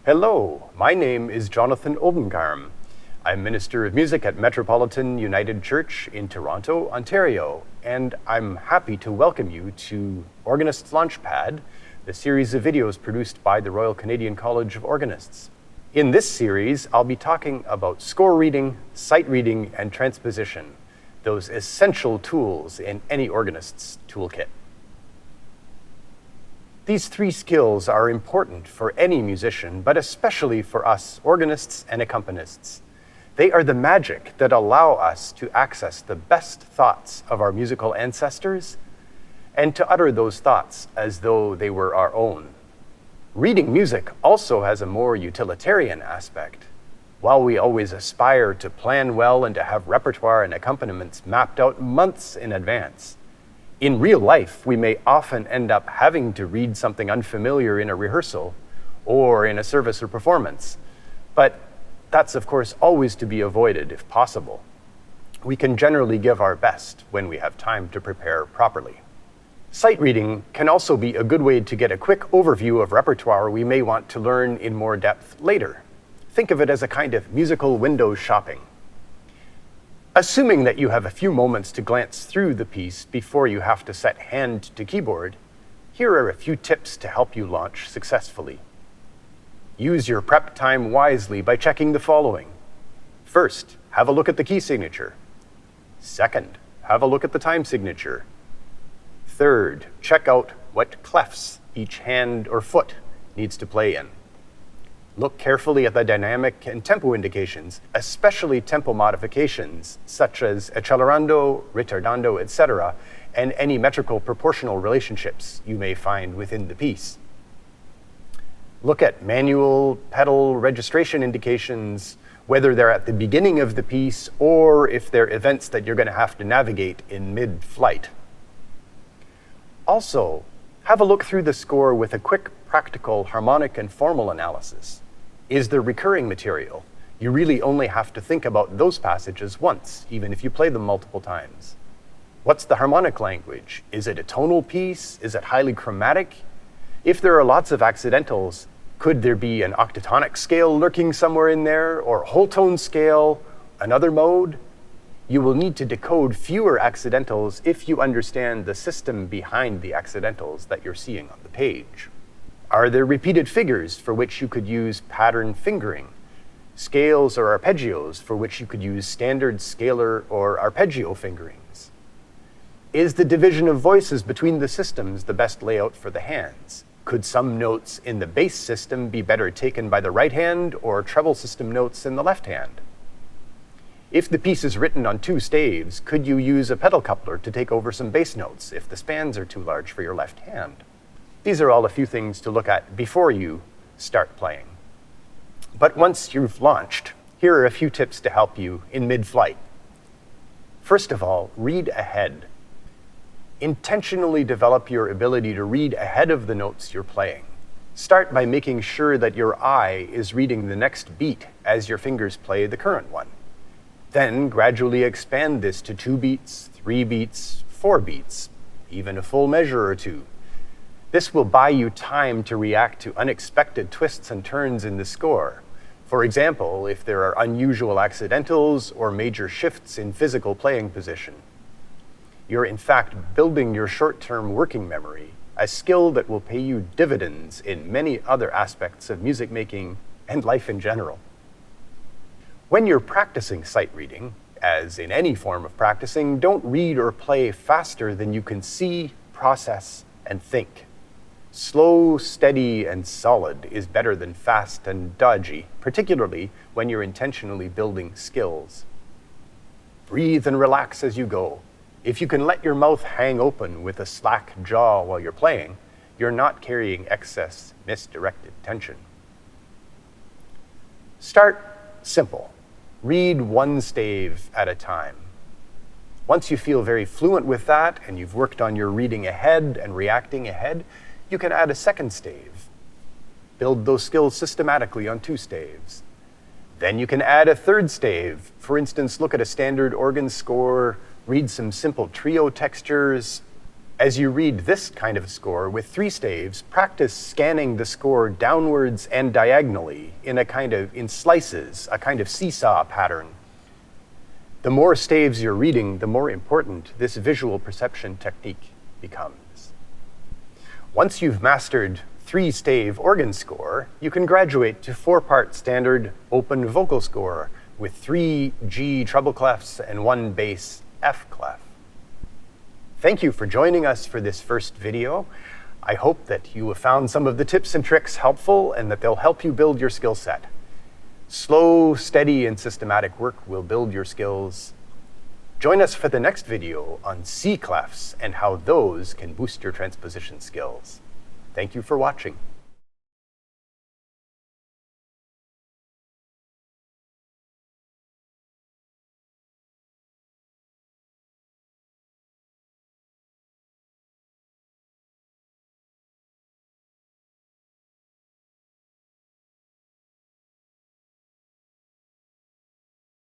Hello, my name is Jonathan Oldengarm. I'm Minister of Music at Metropolitan United Church in Toronto, Ontario, and I'm happy to welcome you to Organist Launchpad, the series of videos produced by the Royal Canadian College of Organists. In this series, I'll be talking about score reading, sight reading, and transposition, those essential tools in any organist's toolkit. These three skills are important for any musician, but especially for us organists and accompanists. They are the magic that allow us to access the best thoughts of our musical ancestors and to utter those thoughts as though they were our own. Reading music also has a more utilitarian aspect. While we always aspire to plan well and to have repertoire and accompaniments mapped out months in advance, in real life, we may often end up having to read something unfamiliar in a rehearsal or in a service or performance. But that's, of course, always to be avoided if possible. We can generally give our best when we have time to prepare properly. Sight reading can also be a good way to get a quick overview of repertoire we may want to learn in more depth later. Think of it as a kind of musical window shopping. Assuming that you have a few moments to glance through the piece before you have to set hand to keyboard, here are a few tips to help you launch successfully. Use your prep time wisely by checking the following. First, have a look at the key signature. Second, have a look at the time signature. Third, check out what clefs each hand or foot needs to play in. Look carefully at the dynamic and tempo indications, especially tempo modifications, such as accelerando, ritardando, etc., and any metrical proportional relationships you may find within the piece. Look at manual pedal registration indications, whether they're at the beginning of the piece or if they're events that you're going to have to navigate in mid-flight. Also, have a look through the score with a quick practical harmonic and formal analysis. Is there recurring material? You really only have to think about those passages once, even if you play them multiple times. What's the harmonic language? Is it a tonal piece? Is it highly chromatic? If there are lots of accidentals, could there be an octatonic scale lurking somewhere in there, or a whole tone scale, another mode? You will need to decode fewer accidentals if you understand the system behind the accidentals that you're seeing on the page. Are there repeated figures for which you could use pattern fingering? Scales or arpeggios for which you could use standard scalar or arpeggio fingerings? Is the division of voices between the systems the best layout for the hands? Could some notes in the bass system be better taken by the right hand or treble system notes in the left hand? If the piece is written on two staves, could you use a pedal coupler to take over some bass notes if the spans are too large for your left hand? These are all a few things to look at before you start playing. But once you've launched, here are a few tips to help you in mid-flight. First of all, read ahead. Intentionally develop your ability to read ahead of the notes you're playing. Start by making sure that your eye is reading the next beat as your fingers play the current one. Then gradually expand this to 2 beats, 3 beats, 4 beats, even a full measure or two. This will buy you time to react to unexpected twists and turns in the score. For example, if there are unusual accidentals or major shifts in physical playing position. You're in fact building your short-term working memory, a skill that will pay you dividends in many other aspects of music making and life in general. When you're practicing sight reading, as in any form of practicing, don't read or play faster than you can see, process, and think. Slow, steady, and solid is better than fast and dodgy, particularly when you're intentionally building skills. Breathe and relax as you go. If you can let your mouth hang open with a slack jaw while you're playing, you're not carrying excess, misdirected tension. Start simple. Read one stave at a time. Once you feel very fluent with that and you've worked on your reading ahead and reacting ahead, you can add a second stave. Build those skills systematically on 2 staves. Then you can add a third stave. For instance, look at a standard organ score, read some simple trio textures, As you read this kind of score with 3 staves, practice scanning the score downwards and diagonally in slices, a kind of seesaw pattern. The more staves you're reading, the more important this visual perception technique becomes. Once you've mastered 3-stave organ score, you can graduate to 4-part standard open vocal score with 3 G treble clefs and 1 bass F clef. Thank you for joining us for this first video. I hope that you have found some of the tips and tricks helpful and that they'll help you build your skill set. Slow, steady, and systematic work will build your skills. Join us for the next video on C clefs and how those can boost your transposition skills. Thank you for watching.